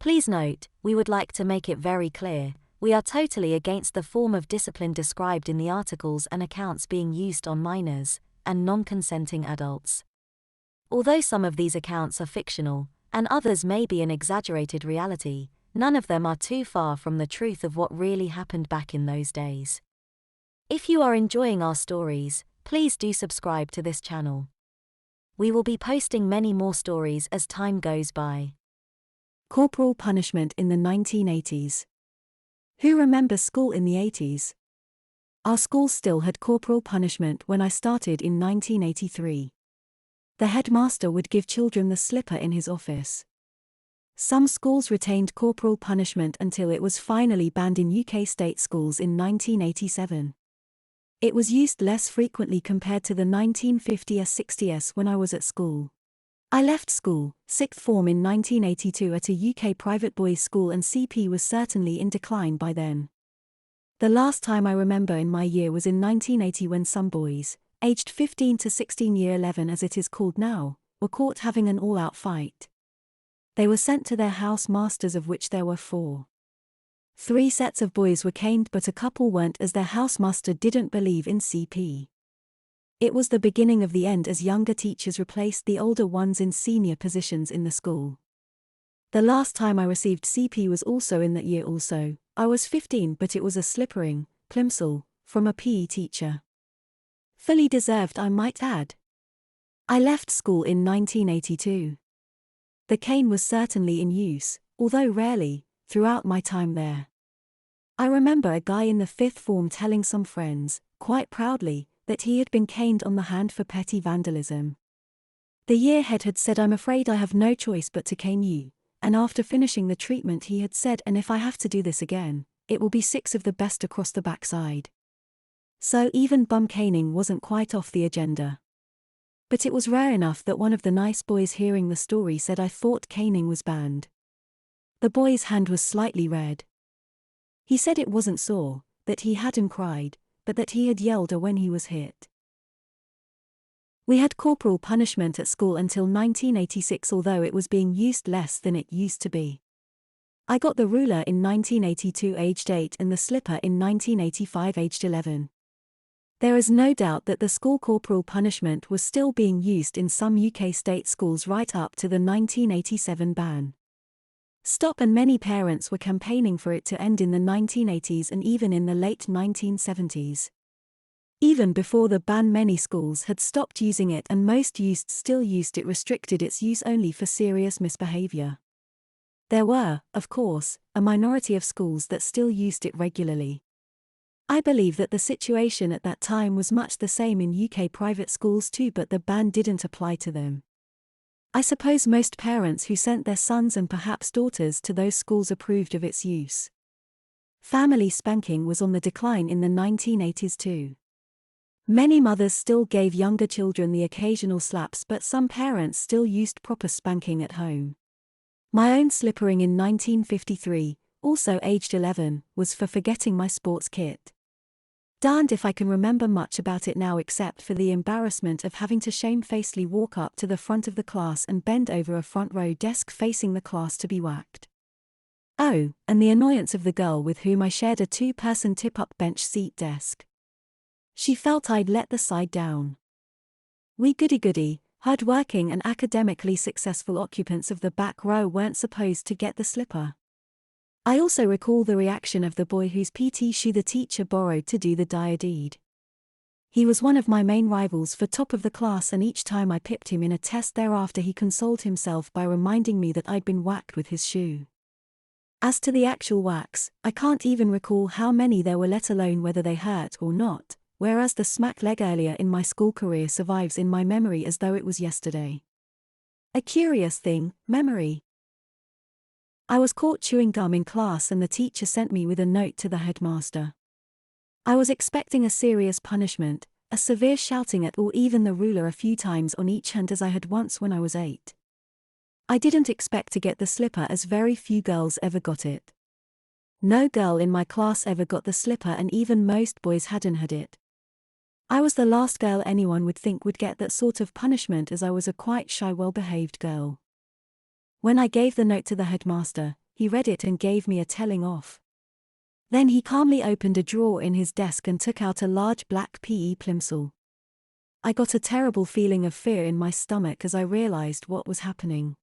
Please note, we would like to make it very clear, we are totally against the form of discipline described in the articles and accounts being used on minors and non-consenting adults. Although some of these accounts are fictional, and others may be an exaggerated reality, none of them are too far from the truth of what really happened back in those days. If you are enjoying our stories, please do subscribe to this channel. We will be posting many more stories as time goes by. Corporal punishment in the 1980s. Who remembers school in the 80s? Our school still had corporal punishment when I started in 1983. The headmaster would give children the slipper in his office. Some schools retained corporal punishment until it was finally banned in UK state schools in 1987. It was used less frequently compared to the 1950s-60s when I was at school. I left school, sixth form in 1982 at a UK private boys' school, and CP was certainly in decline by then. The last time I remember in my year was in 1980 when some boys, aged 15 to 16 year 11 as it is called now, were caught having an all-out fight. They were sent to their house masters, of which there were 4. 3 sets of boys were caned, but a couple weren't, as their housemaster didn't believe in CP. It was the beginning of the end, as younger teachers replaced the older ones in senior positions in the school. The last time I received CP was also in that year also. I was 15, but it was a slippering, plimsoll, from a PE teacher. Fully deserved, I might add. I left school in 1982. The cane was certainly in use, although rarely, throughout my time there. I remember a guy in the 5th form telling some friends, quite proudly, that he had been caned on the hand for petty vandalism. The year head had said, "I'm afraid I have no choice but to cane you," and after finishing the treatment he had said, "And if I have to do this again, it will be 6 of the best across the backside." So even bum caning wasn't quite off the agenda. But it was rare enough that one of the nice boys hearing the story said, "I thought caning was banned." The boy's hand was slightly red. He said it wasn't sore, that he hadn't cried, but that he had yelled when he was hit. We had corporal punishment at school until 1986, although it was being used less than it used to be. I got the ruler in 1982 aged 8 and the slipper in 1985 aged 11. There is no doubt that the school corporal punishment was still being used in some UK state schools right up to the 1987 ban. Stop, and many parents were campaigning for it to end in the 1980s and even in the late 1970s. Even before the ban, many schools had stopped using it, and most still used it, restricted its use only for serious misbehavior. There were, of course, a minority of schools that still used it regularly. I believe that the situation at that time was much the same in UK private schools too, but the ban didn't apply to them. I suppose most parents who sent their sons and perhaps daughters to those schools approved of its use. Family spanking was on the decline in the 1980s too. Many mothers still gave younger children the occasional slaps, but some parents still used proper spanking at home. My own slippering in 1953, also aged 11, was for forgetting my sports kit. Darned if I can remember much about it now except for the embarrassment of having to shamefacedly walk up to the front of the class and bend over a front row desk facing the class to be whacked. Oh, and the annoyance of the girl with whom I shared a 2-person tip-up bench seat desk. She felt I'd let the side down. We goody-goody, hard-working and academically successful occupants of the back row weren't supposed to get the slipper. I also recall the reaction of the boy whose PT shoe the teacher borrowed to do the dire deed. He was one of my main rivals for top of the class, and each time I pipped him in a test thereafter he consoled himself by reminding me that I'd been whacked with his shoe. As to the actual whacks, I can't even recall how many there were, let alone whether they hurt or not, whereas the smack leg earlier in my school career survives in my memory as though it was yesterday. A curious thing, memory. I was caught chewing gum in class and the teacher sent me with a note to the headmaster. I was expecting a serious punishment, a severe shouting at or even the ruler a few times on each hand as I had once when I was 8. I didn't expect to get the slipper as very few girls ever got it. No girl in my class ever got the slipper and even most boys hadn't had it. I was the last girl anyone would think would get that sort of punishment as I was a quite shy, well-behaved girl. When I gave the note to the headmaster, He read it and gave me a telling off. Then he calmly opened a drawer in his desk and took out a large black PE plimsoll. I got a terrible feeling of fear in my stomach as I realized what was happening.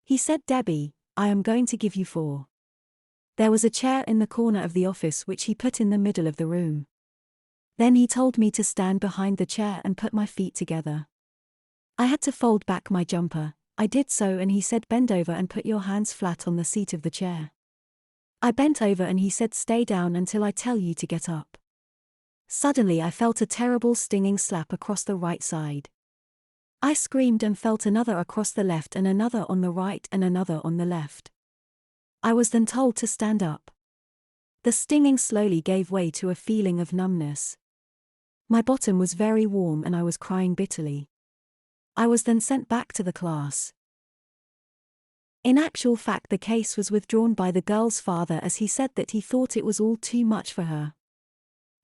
He said, "Debbie, I am going to give you 4." There was a chair in the corner of the office which he put in the middle of the room. Then he told me to stand behind the chair and put my feet together. I had to fold back my jumper. I did so and he said, "Bend over and put your hands flat on the seat of the chair." I bent over and he said, "Stay down until I tell you to get up." Suddenly I felt a terrible stinging slap across the right side. I screamed and felt another across the left and another on the right and another on the left. I was then told to stand up. The stinging slowly gave way to a feeling of numbness. My bottom was very warm and I was crying bitterly. I was then sent back to the class. In actual fact, the case was withdrawn by the girl's father as he said that he thought it was all too much for her.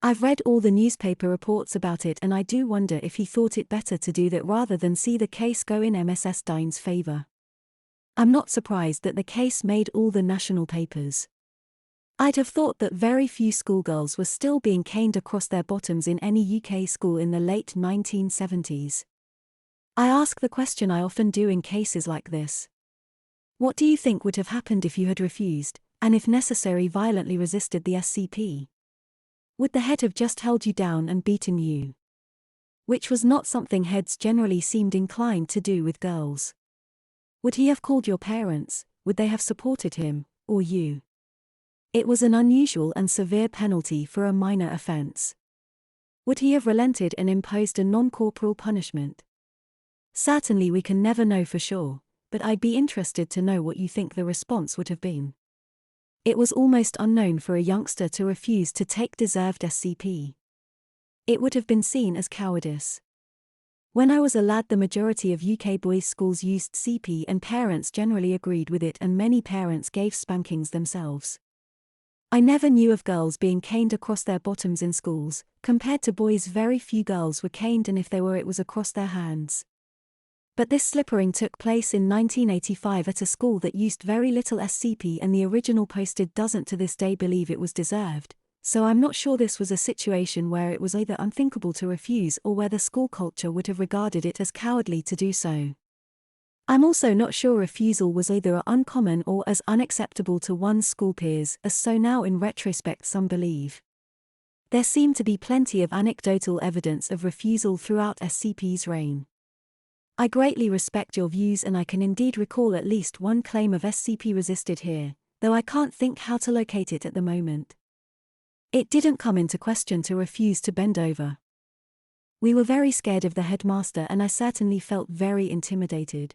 I've read all the newspaper reports about it and I do wonder if he thought it better to do that rather than see the case go in Mrs. Dine's favor. I'm not surprised that the case made all the national papers. I'd have thought that very few schoolgirls were still being caned across their bottoms in any UK school in the late 1970s. I ask the question I often do in cases like this. What do you think would have happened if you had refused, and if necessary violently resisted the SCP? Would the head have just held you down and beaten you? Which was not something heads generally seemed inclined to do with girls. Would he have called your parents? Would they have supported him, or you? It was an unusual and severe penalty for a minor offense. Would he have relented and imposed a non-corporal punishment? Certainly we can never know for sure, but I'd be interested to know what you think the response would have been. It was almost unknown for a youngster to refuse to take deserved SCP. It would have been seen as cowardice. When I was a lad, the majority of UK boys' schools used CP and parents generally agreed with it, and many parents gave spankings themselves. I never knew of girls being caned across their bottoms in schools. Compared to boys, very few girls were caned, and if they were, it was across their hands. But this slippering took place in 1985 at a school that used very little SCP, and the original posted doesn't to this day believe it was deserved, so I'm not sure this was a situation where it was either unthinkable to refuse or where the school culture would have regarded it as cowardly to do so. I'm also not sure refusal was either uncommon or as unacceptable to one's school peers as so now in retrospect some believe. There seemed to be plenty of anecdotal evidence of refusal throughout SCP's reign. I greatly respect your views, and I can indeed recall at least one claim of SCP resisted here, though I can't think how to locate it at the moment. It didn't come into question to refuse to bend over. We were very scared of the headmaster, and I certainly felt very intimidated.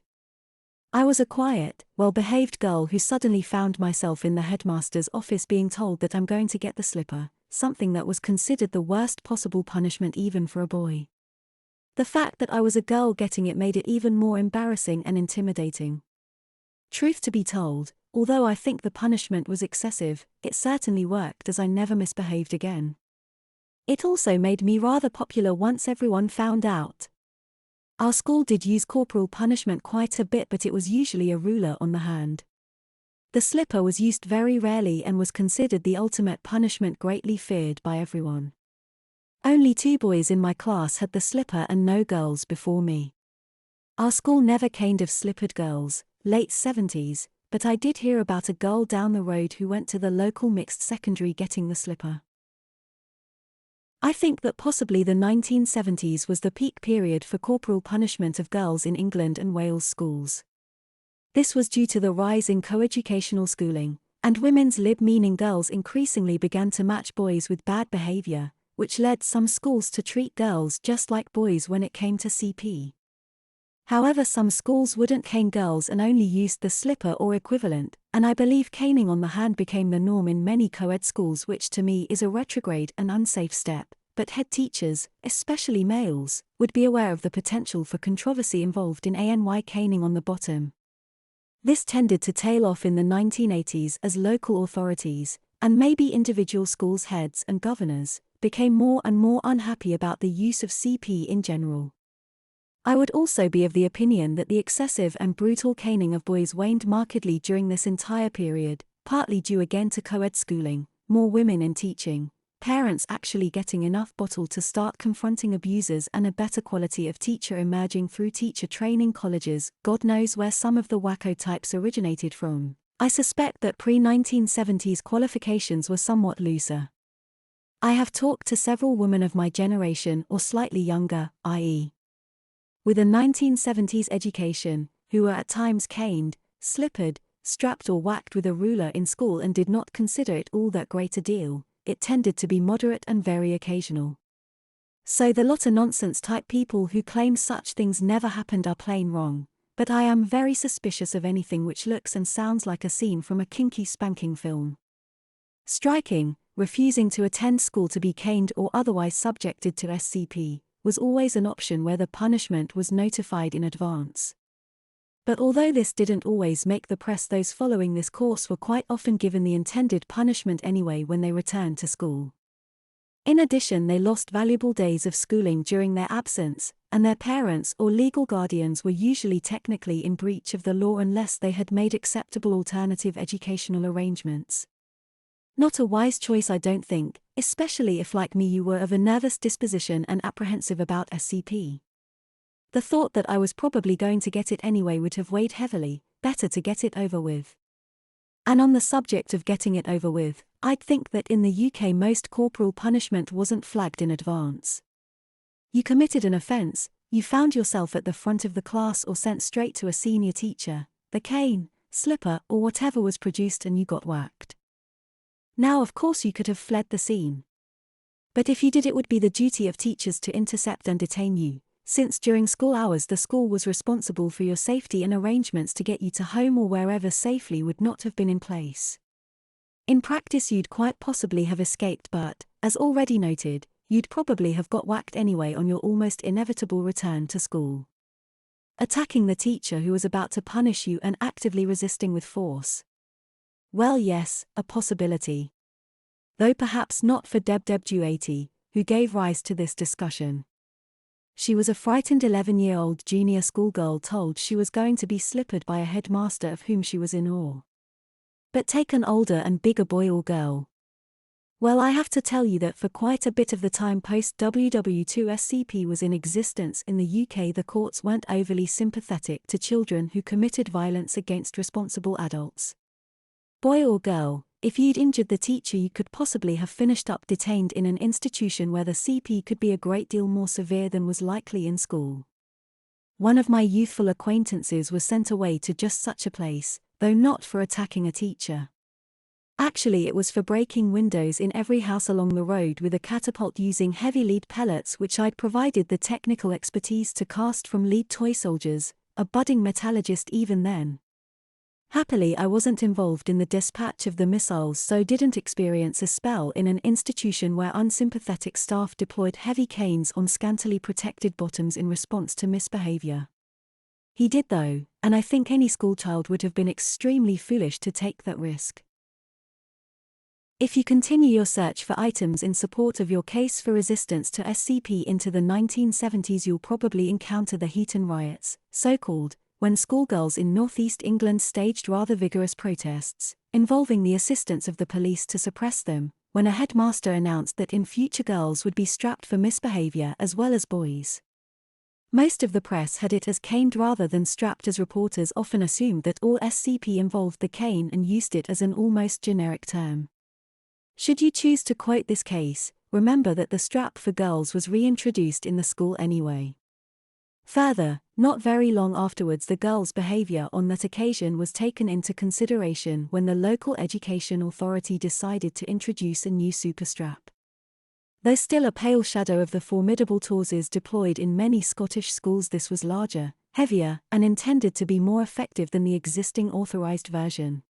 I was a quiet, well-behaved girl who suddenly found myself in the headmaster's office being told that I'm going to get the slipper, something that was considered the worst possible punishment even for a boy. The fact that I was a girl getting it made it even more embarrassing and intimidating. Truth to be told, although I think the punishment was excessive, it certainly worked as I never misbehaved again. It also made me rather popular once everyone found out. Our school did use corporal punishment quite a bit, but it was usually a ruler on the hand. The slipper was used very rarely and was considered the ultimate punishment, greatly feared by everyone. Only 2 boys in my class had the slipper and no girls before me. Our school never caned of slippered girls, late 70s, but I did hear about a girl down the road who went to the local mixed secondary getting the slipper. I think that possibly the 1970s was the peak period for corporal punishment of girls in England and Wales schools. This was due to the rise in coeducational schooling, and women's lib, meaning girls increasingly began to match boys with bad behavior, which led some schools to treat girls just like boys when it came to CP. However, some schools wouldn't cane girls and only used the slipper or equivalent, and I believe caning on the hand became the norm in many co-ed schools, which to me is a retrograde and unsafe step, but head teachers, especially males, would be aware of the potential for controversy involved in ANY caning on the bottom. This tended to tail off in the 1980s as local authorities, and maybe individual schools' heads and governors, became more and more unhappy about the use of CP in general. I would also be of the opinion that the excessive and brutal caning of boys waned markedly during this entire period, partly due again to co-ed schooling, more women in teaching, parents actually getting enough bottle to start confronting abusers, and a better quality of teacher emerging through teacher training colleges. God knows where some of the wacko types originated from. I suspect that pre-1970s qualifications were somewhat looser. I have talked to several women of my generation or slightly younger, i.e. with a 1970s education, who were at times caned, slippered, strapped or whacked with a ruler in school and did not consider it all that great a deal. It tended to be moderate and very occasional. So the lot of nonsense type people who claim such things never happened are plain wrong, but I am very suspicious of anything which looks and sounds like a scene from a kinky spanking film. Striking, refusing to attend school to be caned or otherwise subjected to SCP, was always an option where the punishment was notified in advance. But although this didn't always make the press, those following this course were quite often given the intended punishment anyway when they returned to school. In addition, they lost valuable days of schooling during their absence, and their parents or legal guardians were usually technically in breach of the law unless they had made acceptable alternative educational arrangements. Not a wise choice, I don't think, especially if like me you were of a nervous disposition and apprehensive about SCP. The thought that I was probably going to get it anyway would have weighed heavily. Better to get it over with. And on the subject of getting it over with, I'd think that in the UK most corporal punishment wasn't flagged in advance. You committed an offence, you found yourself at the front of the class or sent straight to a senior teacher, the cane, slipper or whatever was produced, and you got whacked. Now of course you could have fled the scene. But if you did, it would be the duty of teachers to intercept and detain you, since during school hours the school was responsible for your safety, and arrangements to get you to home or wherever safely would not have been in place. In practice you'd quite possibly have escaped, but, as already noted, you'd probably have got whacked anyway on your almost inevitable return to school. Attacking the teacher who was about to punish you and actively resisting with force. Well, yes, a possibility. Though perhaps not for Deb Duatey, who gave rise to this discussion. She was a frightened 11-year-old junior schoolgirl told she was going to be slippered by a headmaster of whom she was in awe. But take an older and bigger boy or girl. Well, I have to tell you that for quite a bit of the time post-WW2 SCP was in existence in the UK, the courts weren't overly sympathetic to children who committed violence against responsible adults. Boy or girl, if you'd injured the teacher you could possibly have finished up detained in an institution where the CP could be a great deal more severe than was likely in school. One of my youthful acquaintances was sent away to just such a place, though not for attacking a teacher. Actually it was for breaking windows in every house along the road with a catapult using heavy lead pellets which I'd provided the technical expertise to cast from lead toy soldiers, a budding metallurgist even then. Happily I wasn't involved in the dispatch of the missiles, so didn't experience a spell in an institution where unsympathetic staff deployed heavy canes on scantily protected bottoms in response to misbehavior. He did though, and I think any schoolchild would have been extremely foolish to take that risk. If you continue your search for items in support of your case for resistance to SCP into the 1970s, you'll probably encounter the Heaton riots, so-called, when schoolgirls in northeast England staged rather vigorous protests, involving the assistance of the police to suppress them, when a headmaster announced that in future girls would be strapped for misbehavior as well as boys. Most of the press had it as caned rather than strapped, as reporters often assumed that all SCP involved the cane and used it as an almost generic term. Should you choose to quote this case, remember that the strap for girls was reintroduced in the school anyway. Further, not very long afterwards the girls' behavior on that occasion was taken into consideration when the local education authority decided to introduce a new superstrap. Though still a pale shadow of the formidable tawses deployed in many Scottish schools, this was larger, heavier, and intended to be more effective than the existing authorized version.